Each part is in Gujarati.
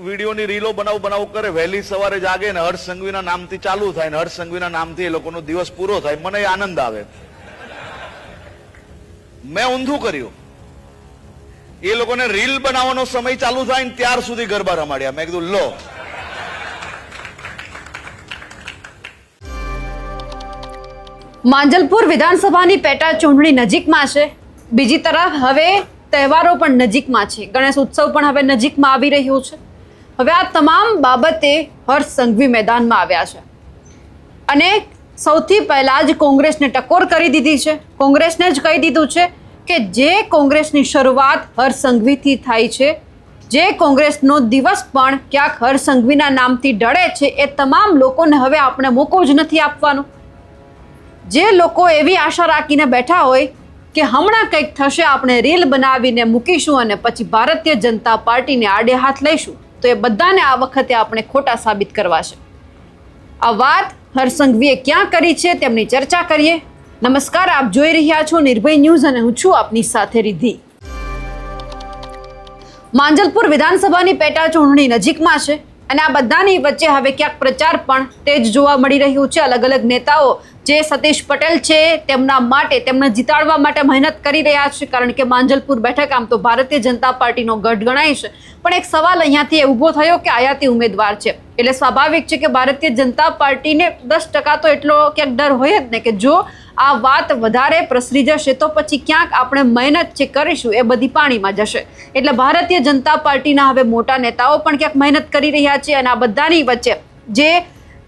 વિડીયોની રીલો બનાવ કરે, વહેલી સવારે જાગે ને હર્ષ સંઘવીના નામથી ચાલુ થાય ને હર્ષ સંઘવીના નામથી એ લોકોનો દિવસ પૂરો થાય, મને આનંદ આવે. મેં ઊંધું કર્યું. એ લોકોને રીલ બનાવવાનો સમય ચાલુ થાય ને ત્યાર સુધી ગરબા રમાડ્યા. મેં કીધું લો. માંજલપુર વિધાનસભાની પેટા ચૂંટણી નજીકમાં છે. બીજી તરફ હવે તહેવારો પણ નજીકમાં છે. ગણેશ ઉત્સવ પણ હવે નજીકમાં આવી રહ્યો છે. હવે આ તમામ બાબતે હર્ષ સંઘવી મેદાનમાં આવ્યા છે અને સૌથી પહેલા જ કોંગ્રેસને ટકોર કરી દીધી છે. કોંગ્રેસને જ કહી દીધું છે કે જે કોંગ્રેસની શરૂઆત હર્ષ સંઘવીથી થાય છે, જે કોંગ્રેસનો દિવસ પણ ક્યાંક હર્ષ સંઘવીના નામથી ઢળે છે, એ તમામ લોકોને હવે આપણે મોકો જ નથી આપવાનો. જે લોકો એવી આશા રાખીને બેઠા હોય કે હમણાં કંઈક થશે, આપણે રીલ બનાવીને મૂકીશું અને પછી ભારતીય જનતા પાર્ટીને આડે હાથ લઈશું, તો એ બધાને આ વખતે આપણે ખોટા સાબિત કરવા છે. આ વાત હર્ષ સંઘવીએ ક્યાં કરી છે તેમની ચર્ચા કરીએ. નમસ્કાર, આપ જોઈ રહ્યા છો નિર્ભય ન્યૂઝ અને હું છું આપની સાથે રિદ્ધિ. માંજલપુર વિધાનસભાની પેટા ચૂંટણી નજીકમાં છે અને આ બધાની વચ્ચે હવે ક્યાંક પ્રચાર પણ તેજ જોવા મળી રહ્યું છે. અલગ અલગ નેતાઓ જે સતીશ પટેલ છે તેમના માટે, તેમને જીતાડવા માટે મહેનત કરી રહ્યા છે, કારણ કે માંજલપુર બેઠક આમ તો ભારતીય જનતા પાર્ટીનો ગઢ ગણાય છે. પણ એક સવાલ અહીંયાથી ઊભો થયો કે આયાતી ઉમેદવાર છે એટલે સ્વાભાવિક છે કે ભારતીય જનતા પાર્ટીને 10% તો એટલો ક્યાંક ડર હોય જ ને કે જો આ વાત વધારે પ્રસરી જશે તો પછી ક્યાંક આપણે મહેનત જે કરીશું એ બધી પાણીમાં જશે. એટલે ભારતીય જનતા પાર્ટીના હવે મોટા નેતાઓ પણ ક્યાંક મહેનત કરી રહ્યા છે અને આ બધાની વચ્ચે જે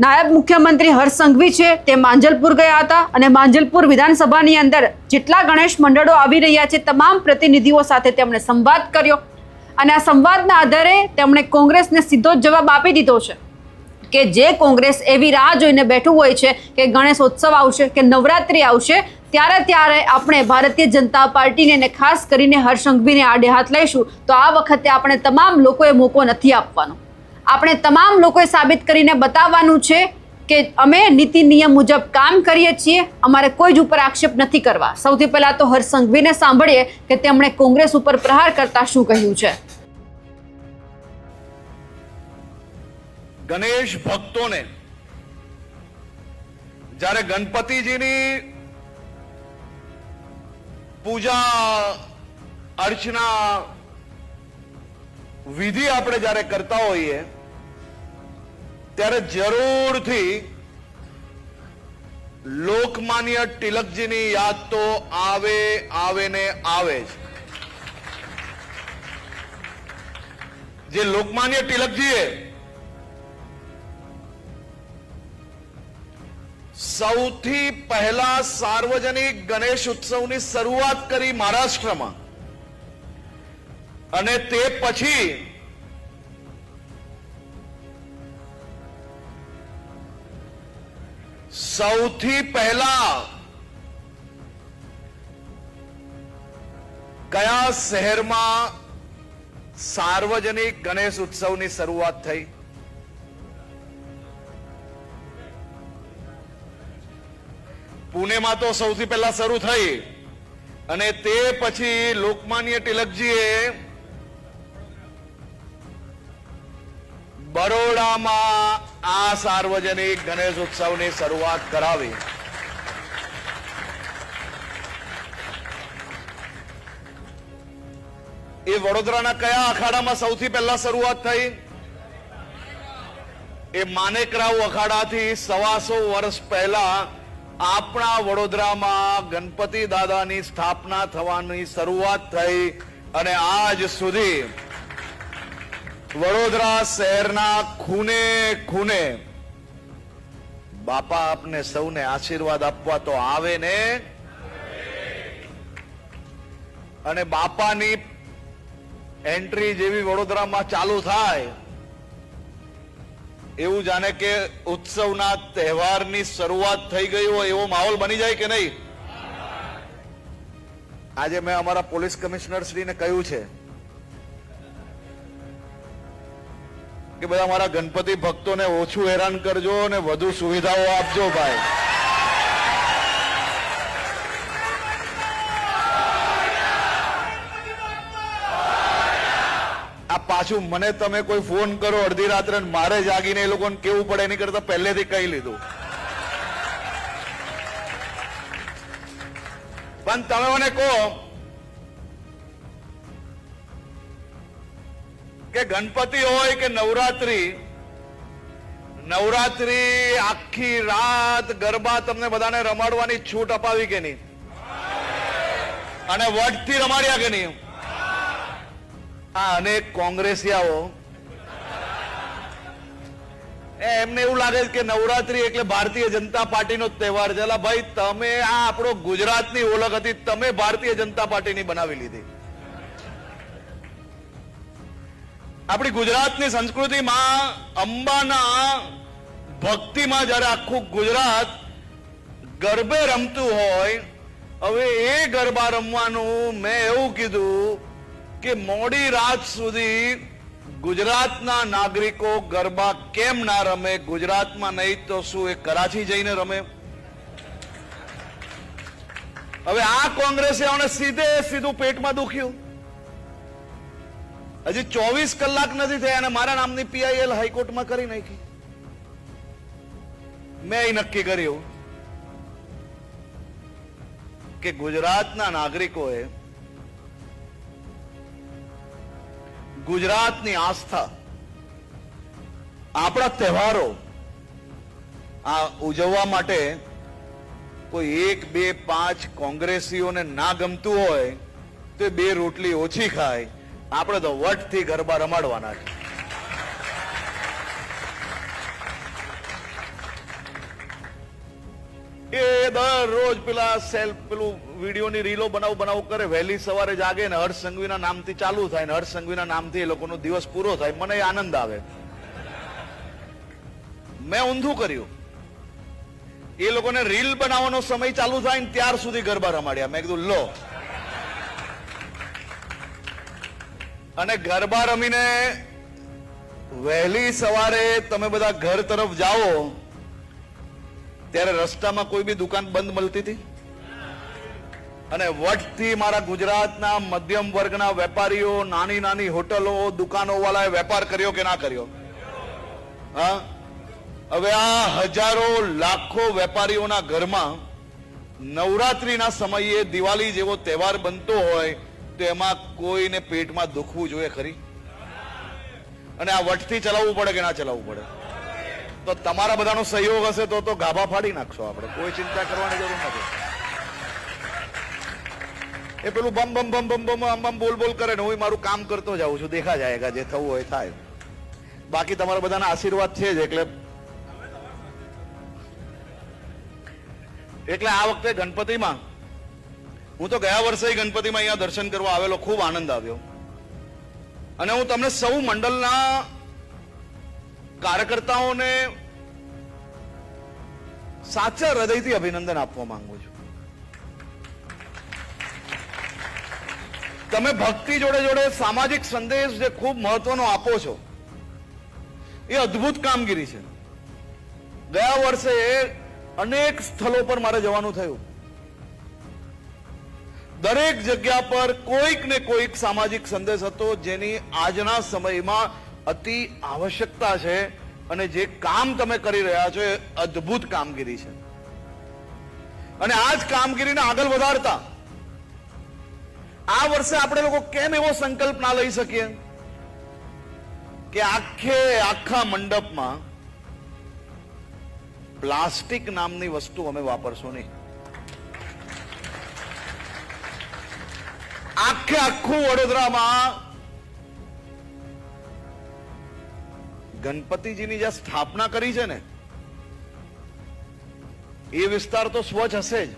નાયબ મુખ્યમંત્રી હર્ષ સંઘવી છે તે માંજલપુર ગયા હતા અને માંજલપુર વિધાનસભાની અંદર જેટલા ગણેશ મંડળો આવી રહ્યા છે તમામ પ્રતિનિધિઓ સાથે તેમણે સંવાદ કર્યો અને આ સંવાદના આધારે તેમણે કોંગ્રેસને સીધો જ જવાબ આપી દીધો છે કે જે કોંગ્રેસ એવી રાહ જોઈને બેઠું હોય છે કે ગણેશ ઉત્સવ આવશે કે નવરાત્રિ આવશે ત્યારે આપણે ભારતીય જનતા પાર્ટીને ને ખાસ કરીને હર્ષ સંઘવીને આડે હાથ લઈશું, તો આ વખતે આપણે તમામ લોકોએ મોકો નથી આપવાનો. આપણે તમામ લોકોએ સાબિત કરીને બતાવવાનું છે કે અમે નીતિ નિયમ મુજબ કામ કરીએ છીએ, અમારે કોઈ જ ઉપર આક્ષેપ નથી કરવા. સૌથી પહેલા તો હર્ષ સંઘવીને સાંભળીએ કે તેમણે કોંગ્રેસ ઉપર પ્રહાર કરતા શું કહ્યું છે. ગણેશ ભક્તોને જ્યારે ગણપતિજીની પૂજા અર્ચના વિધિ આપણે જ્યારે કરતા હોઈએ ત્યારે જરૂરથી લોકમાન્ય તિલકજીની યાદ તો આવે ને આવે જ. જે લોકમાન્ય તિલકજીએ સૌથી પહેલા સાર્વજનિક ગણેશ ઉત્સવની શરૂઆત કરી મહારાષ્ટ્રમાં અને તે પછી સૌથી પહેલા કયા શહેરમાં સાર્વજનિક ગણેશ ઉત્સવની શરૂઆત થઈ? પુણેમાં તો સૌથી પહેલા શરૂ થઈ અને તે પછી લોકમાન્ય તિલકજીએ બરોડામાં આ સાર્વજનિક ગણેશ ઉત્સવની શરૂઆત કરાવી. એ વડોદરાના કયા અખાડામાં સૌથી પહેલા શરૂઆત થઈ? એ માનેકરાવ અખાડાથી 125 વર્ષ પહેલા આપણા વડોદરામાં ગણપતિ દાદાની સ્થાપના થવાની શરૂઆત થઈ અને આજ સુધી વડોદરા શહેરના ખૂણે ખૂણે બાપા આપને સૌને આશીર્વાદ આપવા તો આવે ને, અને બાપાની એન્ટ્રી જેવી વડોદરામાં ચાલુ થાય એવું જાણે કે ઉત્સવના તહેવારની શરૂઆત થઈ ગઈ હોય એવો માહોલ બની જાય કે નહીં? આજે મેં અમારા પોલીસ કમિશનર શ્રીને કહ્યું છે કે બધા મારા ગણપતિ ભક્તોને ઓછું હેરાન કરજો અને વધુ સુવિધાઓ આપજો ભાઈ. આ પાછું મને તમે કોઈ ફોન કરો અડધી રાત્રે ને મારે જાગીને એ લોકોને કેવું પડે એની કરતા પહેલેથી કહી લીધું. પણ તમે મને કહો કે ગણપતિ હોય કે નવરાત્રી, નવરાત્રી આખી રાત ગરબા તમને બધાને રમાડવાની છૂટ અપાવી કે નહીં? અને વટથી રમાડ્યા કે નહીં? આ અનેક કોંગ્રેસિયાઓ એમને એવું લાગે છે કે નવરાત્રી એટલે ભારતીય જનતા પાર્ટીનો જ તહેવાર છે. અલા ભાઈ, તમે આ આપણો ગુજરાતની ઓળખ હતી, તમે ભારતીય જનતા પાર્ટીની બનાવી લીધી. આપણી ગુજરાતની સંસ્કૃતિમાં અંબાના ભક્તિમાં જયારે આખું ગુજરાત ગરબે રમતું હોય, હવે એ ગરબા રમવાનું મેં એવું કીધું કે મોડી રાત સુધી ગુજરાતના નાગરિકો ગરબા કેમ ના રમે? ગુજરાતમાં નહીં તો શું એ કરાચી જઈને રમે? હવે આ કોંગ્રેસીઓને સીધું પેટમાં દુખ્યું. હજી 24 કલાક નથી થયા અને મારા નામની પીઆઈએલ હાઈકોર્ટમાં કરી નાખી. મેં એ નક્કી કર્યું કે ગુજરાતના નાગરિકોએ ગુજરાતની આસ્થા, આપણા તહેવારો આ ઉજવવા માટે કોઈ 1, 2, 5 કોંગ્રેસીઓને ના ગમતું હોય તો 2 રોટલી ઓછી ખાય. આપણે તો વટથી ગરબા રમાડવાના છે. એ દરરોજ પેલું વિડીયોની રીલો બનાવ કરે, વહેલી સવારે જાગે ને હર્ષ સંઘવીના નામથી ચાલુ થાય ને હર્ષ સંઘવીના નામથી એ લોકોનો દિવસ પૂરો થાય. મને એ આનંદ આવે. મેં ઊંધું કર્યું. એ લોકોને રીલ બનાવવાનો સમય ચાલુ થાય ને ત્યાર સુધી ગરબા રમાડ્યા. મેં કીધું લો, અને ગરબા રમીને વહેલી સવારે તમે બધા ઘર તરફ જાઓ ત્યારે રસ્તામાં કોઈ બી દુકાન બંધ મળતી હતી? અને વટથી મારા ગુજરાતના મધ્યમ વર્ગના વેપારીઓ, નાની નાની હોટલો, દુકાનો વાળાએ વેપાર કર્યો કે ના કર્યો? હા, હવે આ હજારો લાખો વેપારીઓના ઘરમાં નવરાત્રીના સમયે દિવાળી જેવો તહેવાર બનતો હોય તો એમાં કોઈને પેટમાં દુખવું જોઈએ ખરી? અને આ વટથી ચલાવવું પડે કે ના ચલાવવું પડે? તો તમારા બધાનો સહયોગ હશે તો ગાભા ફાડી નાખશો આપણે. કોઈ ચિંતા કરવાની જરૂર નથી. એ પેલું બમ બમ બમ બમ બમ આમ બમ બોલ બોલ કરે ને હું મારું કામ કરતો જાઉં છું. દેખા જાયગા, જે થવું હોય થાય. બાકી તમારા બધાના આશીર્વાદ છે જ. એટલે આ વખતે ગણપતિમાં, હું તો ગયા વર્ષે ગણપતિમાં અહીંયા દર્શન કરવા આવેલો, ખૂબ આનંદ આવ્યો. અને હું તમને સૌ મંડળના કાર્યકર્તાઓને સાચા હૃદયથી અભિનંદન આપવા માંગુ છું. તમે ભક્તિ જોડે જોડે સામાજિક સંદેશ જે ખૂબ મહત્વનો આપો છો, એ અદ્ભુત કામગીરી છે. ગયા વર્ષે અનેક સ્થળો પર મારે જવાનું થયું. દરેક જગ્યા પર કોઈક ને કોઈક સામાજિક સંદેશ હતો, જેની આજના સમયમાં અતિ આવશ્યકતા છે. અને જે કામ તમે કરી રહ્યા છો એ અદ્ભુત કામગીરી છે. અને આ જ કામગીરીને આગળ વધારતા આ વર્ષે આપણે લોકો કેમ એવો સંકલ્પ ના લઈ શકીએ કે આખા મંડપમાં પ્લાસ્ટિક નામની વસ્તુ અમે વાપરશું નહીં? આખું વડોદરામાં ગણપતિજીની જે સ્થાપના કરી છે ને, એ વિસ્તાર તો સ્વચ્છ હશે જ,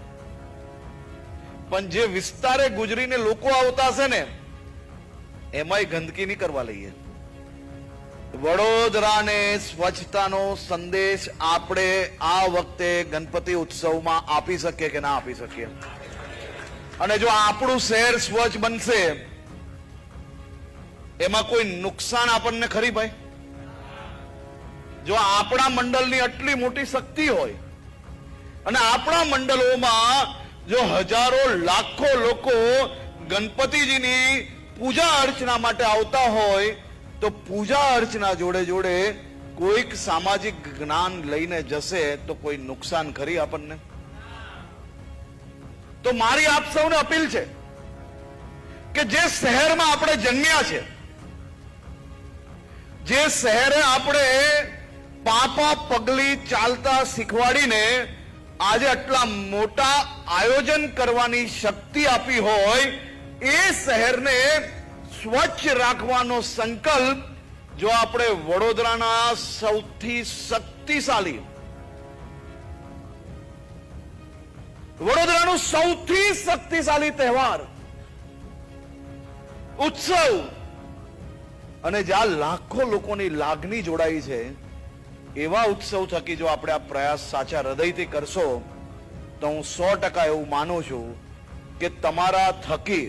પણ જે વિસ્તારે ગુજરીને લોકો આવતા હશે ને, એમાંય ગંદકી નહીં કરવા લઈએ. વડોદરાને સ્વચ્છતાનો સંદેશ આપણે આ વખતે ગણપતિ ઉત્સવમાં આપી શકીએ કે ના આપી શકીએ? અને જો આપણું શહેર સ્વચ્છ બનશે, એમાં કોઈ નુકસાન આપણને ખરી ભાઈ? જો આપણા મંડળની આટલી મોટી શક્તિ હોય અને આપણા મંડળોમાં જો હજારો લાખો લોકો ગણપતિજીની પૂજા અર્ચના માટે આવતા હોય, તો પૂજા અર્ચના જોડે જોડે કોઈક સામાજિક જ્ઞાન લઈને જશે તો કોઈ નુકસાન ખરી આપણને? તો મારી આપ સૌને અપીલ છે કે જે શહેરમાં આપણે જન્મ્યા છે, જે શહેરે આપણે પાપા પગલી ચાલતા શીખવાડીને આજે આટલા મોટા આયોજન કરવાની શક્તિ આપી હોય, એ શહેરને સ્વચ્છ રાખવાનો સંકલ્પ જો આપણે વડોદરાના સૌથી શક્તિશાળી, વડોદરાનું સૌથી શક્તિશાળી તહેવાર, ઉત્સવ, અને જ્યાં લાખો લોકોની લાગણી જોડાઈ છે, એવા ઉત્સવ થકી જો આપણે આ પ્રયાસ સાચા હૃદયથી કરશો તો હું 100% એવું માનું છું કે તમારા થકી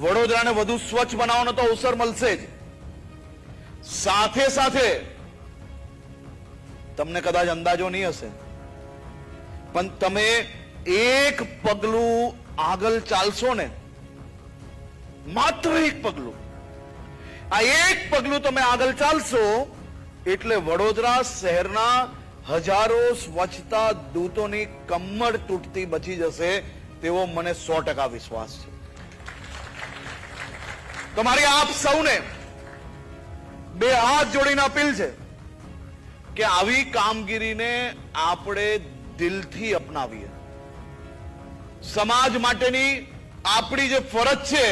વડોદરાને વધુ સ્વચ્છ બનાવવાનો તો અવસર મળશે જ, સાથે સાથે તમને કદાચ અંદાજો નહીં હશે પણ તમે એક પગલું આગળ ચાલશો ને, માત્ર એક પગલું, આ એક પગલું તમે આગળ ચાલશો એટલે વડોદરા શહેરના હજારો સ્વચ્છતા દૂતોની કમર તૂટતી બચી જશે તેવો મને 100% વિશ્વાસ છે. તમારી આપ સૌને બે હાથ જોડીને અપીલ છે કે આવી કામગીરીને આપણે દિલથી અપનાવીએ. સમાજ માટેની આપણી જે ફરજ છે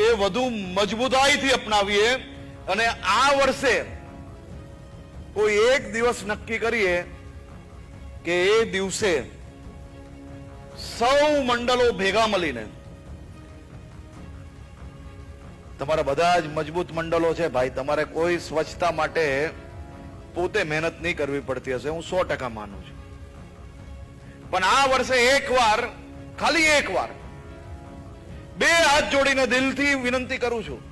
એ વધુ મજબૂતાઈથી અપનાવીએ અને આ વર્ષે કોઈ એક દિવસ નક્કી કરીએ કે એ દિવસે સૌ મંડળો ભેગા મળીને, તમારા બધા જ મજબૂત મંડળો છે ભાઈ, તમારે કોઈ સ્વચ્છતા માટે પોતે મહેનત નહીં કરવી પડતી હશે, હું 100% માનું છું, પણ આ વર્ષે એકવાર, ખાલી એકવાર બે હાથ જોડીને દિલથી વિનંતી કરું છું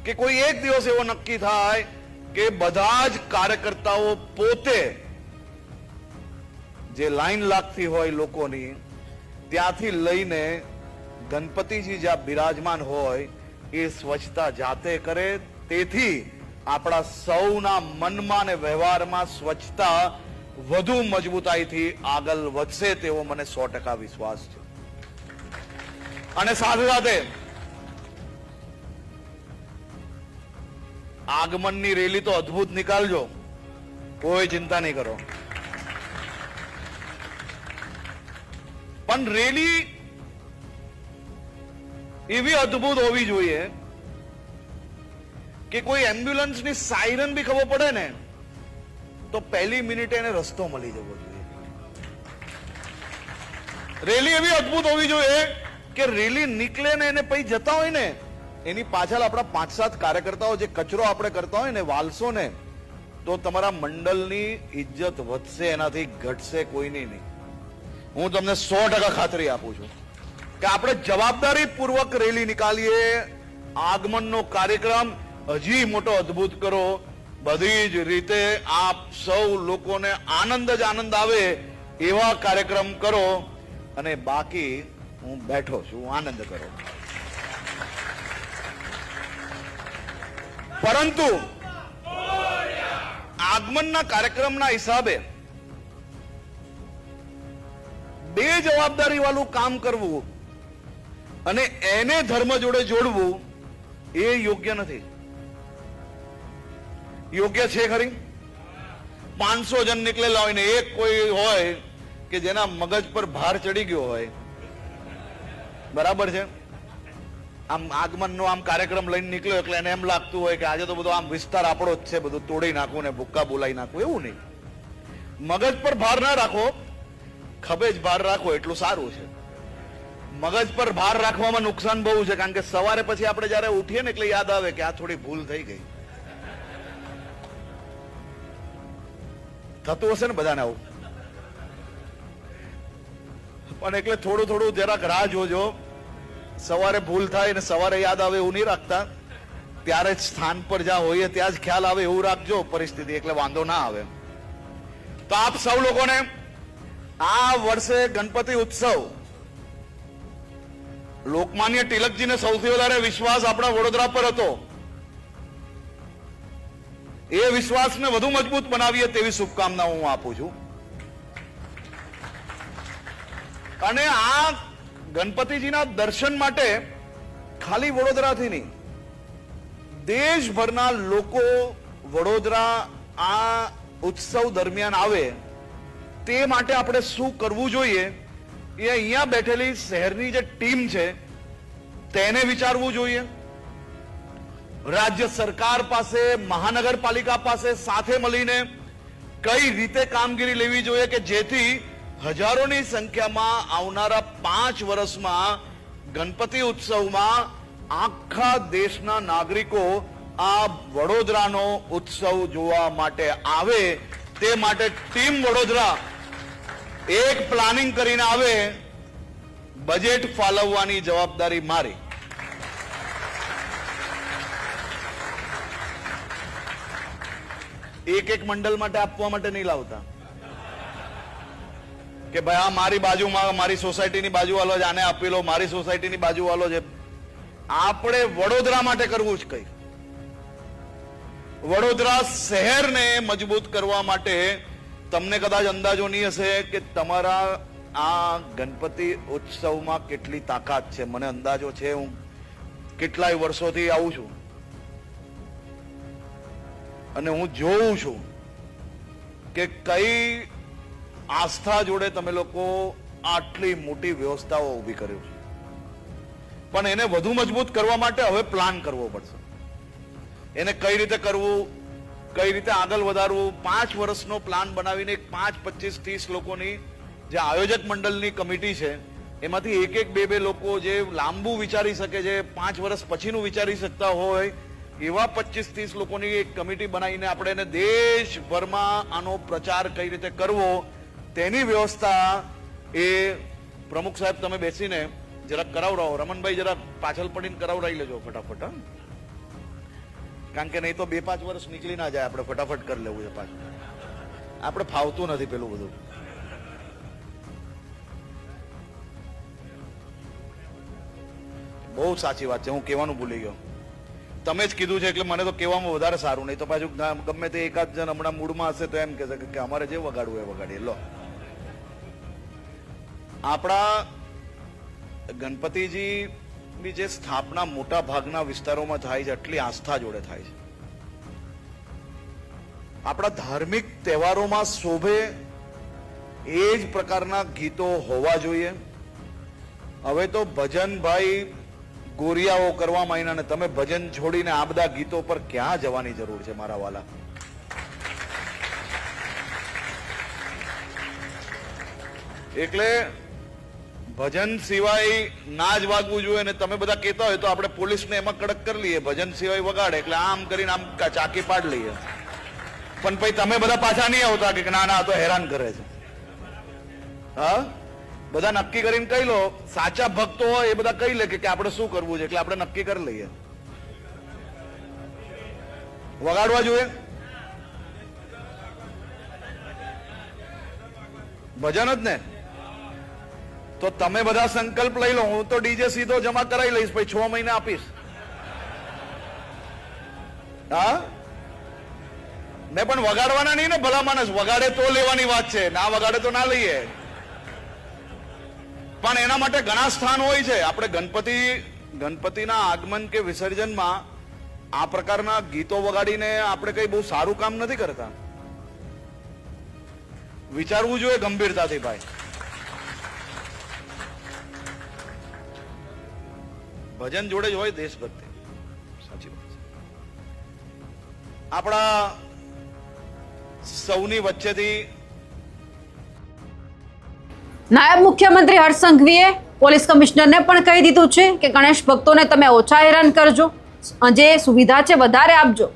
કે કોઈ એક દિવસ એવો નક્કી થાય કે બધા જ કાર્યકર્તાઓ પોતે જે લાઈન લાગતી હોય લોકોની, ત્યાંથી લઈને ગણપતિજી જ્યાં બિરાજમાન હોય એ સ્વચ્છતા જાતે કરે, તેથી આપણા સૌના મનમાં અને વ્યવહારમાં સ્વચ્છતા વધુ મજબૂતાઈથી આગળ વધશે તેવો મને 100% વિશ્વાસ છે. અને સાથે સાથે આગમનની રેલી તો અદ્ભુત નીકાળજો, કોઈ ચિંતા નહીં કરો, પણ રેલી એવી અદ્ભુત હોવી જોઈએ કે કોઈ એમ્બ્યુલન્સની સાયરન બી ખબર પડે ને તો પહેલી મિનિટે એને રસ્તો મળી જવો જોઈએ. રેલી એવી અદ્ભુત હોવી જોઈએ કે રેલી નીકળે ને એને પછી જતા હોય ને એની પાછળ આપણા 5-7 કાર્યકર્તાઓ જે કચરો આપણે કરતા હોય ને વાલસો ને, તો તમારા મંડળની ઇજ્જત વધશે, એનાથી ઘટશે કોઈની નહીં. હું તમને 100% ખાતરી આપું છું કે આપણે જવાબદારી પૂર્વક રેલી નીકાળીએ, આગમનનો કાર્યક્રમ હજી મોટો અદ્ભુત કરો, બધી જ રીતે આપ સૌ લોકોને આનંદ જ આનંદ આવે એવા કાર્યક્રમ કરો, અને બાકી હું બેઠો છું, આનંદ કરો. પરંતુ આગમનના કાર્યક્રમના હિસાબે બે જવાબદારી વાળું કામ કરવું અને એને ધર્મ જોડે જોડવું એ યોગ્ય નથી. યોગ્ય છે ખરી? 500 જણ નીકળેલા હોય ને એક કોઈ હોય કે જેના મગજ પર ભાર ચડી ગયો હોય, બરાબર છે, આમ આગમનનો આમ કાર્યક્રમ લઈને નીકળ્યો એટલે એને એમ લાગતું હોય કે આજે તો બધો આમ વિસ્તાર આપણો જ છે, બધું તોડી નાખવું ને ભૂક્કા બોલાવી નાખવું, એવું નહીં. મગજ પર ભાર ના રાખો, ખભે જ ભાર રાખો એટલું સારું છે. મગજ પર ભાર રાખવામાં નુકસાન બહુ છે, કારણ કે સવારે પછી આપણે જયારે ઉઠીએ ને એટલે યાદ આવે કે આ થોડી ભૂલ થઈ ગઈ. થતું હશે ને બધાને આવું, પણ એટલે થોડું થોડું જરાક રાહ જોજો. સવારે ભૂલ થાય ને સવારે યાદ આવે એવું નહીં રાખતા, ત્યારે જ સ્થાન પર જ્યાં હોઈએ ત્યાં જ ખ્યાલ આવે એવું રાખજો પરિસ્થિતિ, એટલે વાંધો ના આવે. તો આપ સૌ લોકોને આ વર્ષે ગણપતિ ઉત્સવ, લોકમાન્ય તિલકજીને સૌથી વધારે વિશ્વાસ આપણા વડોદરા પર હતો, એ વિશ્વાસને વધુ મજબૂત બનાવીએ તેવી શુભકામનાઓ હું આપું છું. અને આ ગણપતિજીના દર્શન માટે ખાલી વડોદરાથી નહીં, દેશભરના લોકો વડોદરા આ ઉત્સવ દરમિયાન આવે તે માટે આપણે શું કરવું જોઈએ એ અહીંયા બેઠેલી શહેરની જે ટીમ છે તેને વિચારવું જોઈએ. રાજ્ય સરકાર પાસે, મહાનગરપાલિકા પાસે સાથે મળીને કઈ રીતે કામગીરી લેવી જોઈએ કે જેથી હજારોની સંખ્યામાં આવનારા 5 વર્ષમાં ગણપતિ ઉત્સવમાં આખા દેશના નાગરિકો આ વડોદરાનો ઉત્સવ જોવા માટે આવે. તે માટે ટીમ વડોદરા એક પ્લાનિંગ કરીને આવે. બજેટ ફાળવવાની જવાબદારી મારી. એક મંડળ માટે આપવા માટે નહીં લાવતા કે ભાઈ આ મારી બાજુમાં, મારી સોસાયટીની બાજુ વાળો છે, આને આપી લો, મારી સોસાયટીની બાજુ વાળો છે. આપણે વડોદરા માટે કરવું જ કઈ. વડોદરા શહેરને મજબૂત કરવા માટે તમને કદાચ અંદાજો નહીં હશે કે તમારા આ ગણપતિ ઉત્સવમાં કેટલી તાકાત છે. મને અંદાજો છે, હું કેટલાય વર્ષોથી આવું છું અને હું જોઉં છું કે કઈ આસ્થા જોડે તમે લોકો આટલી મોટી વ્યવસ્થાઓ ઊભી કર્યું છે. પણ એને વધુ મજબૂત કરવા માટે હવે પ્લાન કરવો પડશે. એને કઈ રીતે કરવું, કઈ રીતે આગળ વધારવું. 5 વર્ષનો પ્લાન બનાવીને 5, 25, 30 લોકોની જે આયોજક મંડળની કમિટી છે એમાંથી એક 2 લોકો જે લાંબુ વિચારી શકે, જે 5 વર્ષ પછીનું વિચારી શકતા હોય એવા 25, 30 લોકોની એક કમિટી બનાવીને આપણે એને દેશભરમાં આનો પ્રચાર કઈ રીતે કરવો તેની વ્યવસ્થા એ પ્રમુખ સાહેબ તમે બેસીને જરાક કરાવરાવો. રમણભાઈ જરા પાછળ પડીને કરાવરાઈ લેજો ફટાફટ. કારણ કે નહીં તો 2-5 વર્ષ નીકળી ના જાય. આપણે ફટાફટ કરી લેવું છે પાછું. આપણે ફાવતું નથી પેલું બધું. બહુ સાચી વાત છે, હું કહેવાનું ભૂલી ગયો. તમે જ કીધું છે એટલે મને તો કહેવામાં વધારે સારું. નહીં તો પાછું ગમે તે એકાદ જણ હમણાં મૂડમાં હશે તો એમ કહેશે કે અમારે જે વગાડવું એ વગાડીએ. લો, આપણા ગણપતિજીની જે સ્થાપના મોટા ભાગના વિસ્તારોમાં થાય છે એટલી આસ્થા જોડે થાય છે. આપણા ધાર્મિક તહેવારોમાં શોભે એ જ પ્રકારના ગીતો હોવા જોઈએ. હવે તો ભજનભાઈ ગોરિયાઓ કરવા માંડ્યા ને તમે ભજન છોડીને આ બધા ગીતો પર ક્યાં જવાની જરૂર છે મારા વાલા. એટલે ભજન સિવાય ના જ વાગવું જોઈએ. ને તમે બધા કહેતા હોય તો આપણે પોલીસને એમાં કડક કરી લઈએ, ભજન સિવાય વગાડે એટલે આમ કરીને આમ ચાકી પાડ લઈએ. પણ પછી તમે બધા પાછા નહીં આવતા કે ના ના તો હેરાન કરે છે. હા, બધા નક્કી કરીને કહી લો. સાચા ભક્તો હોય એ બધા કહી લે કે આપણે શું કરવું છે એટલે આપણે નક્કી કરી લઈએ. વગાડવા જોઈએ ભજન જ ને. તો તમે બધા સંકલ્પ લઈ લો. હું તો ડીજે સીધો જમા કરાવી લઈશ, પછી 6 મહિને આપીશ. હા, ને પણ વગાડવાના નહીં ને. ભલા માણસ વગાડે તો લેવાની વાત છે, ના વગાડે તો ના લઈએ. પણ એના માટે ઘણા સ્થાન હોય છે. આપણે ગણપતિના આગમન કે વિસર્જનમાં આ પ્રકારના ગીતો વગાડીને આપણે કઈ બહુ સારું કામ નથી કરતા. વિચારવું જોઈએ ગંભીરતાથી ભાઈ. ભજન જોડે જ હોય દેશભક્તિ. સાચી વાત છે. આપણા સૌની વચ્ચેથી નાયબ મુખ્યમંત્રી હર્ષ સંઘવીએ પોલીસ કમિશનરને પણ કહી દીધું છે કે ગણેશ ભક્તોને તમે ઓછા હેરાન કરજો, જે સુવિધા છે વધારે આપજો.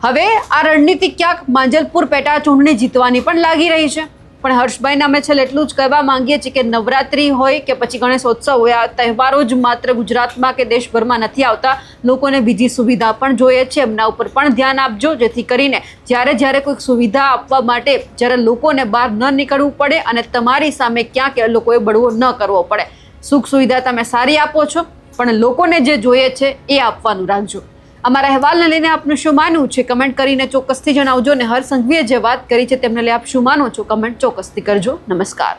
હવે આ રણનીતિ ક્યાંક માંજલપુર પેટા ચૂંટણી જીતવાની પણ લાગી રહી છે. પણ હર્ષભાઈને અમે છેલ્લે એટલું જ કહેવા માંગીએ છીએ કે નવરાત્રી હોય કે પછી ગણેશોત્સવ હોય, આ તહેવારો જ માત્ર ગુજરાતમાં કે દેશભરમાં નથી આવતા. લોકોને બીજી સુવિધા પણ જોઈએ છે. એમના ઉપર પણ ધ્યાન આપજો, જેથી કરીને જ્યારે કોઈક સુવિધા આપવા માટે જ્યારે લોકોને બહાર ન નીકળવું પડે અને તમારી સામે ક્યાંક લોકોએ બળવો ન કરવો પડે. સુખ સુવિધા તમે સારી આપો છો, પણ લોકોને જે જોઈએ છે એ આપવાનું રાખજો. અમારા અહેવાલને લઈને આપનું શું માનવું છે કમેન્ટ કરીને ચોક્કસથી જણાવજો. અને હર્ષ સંઘવીએ જે વાત કરી છે તેમને લઈ આપ શું માનો છો કમેન્ટ ચોક્કસથી કરજો. નમસ્કાર.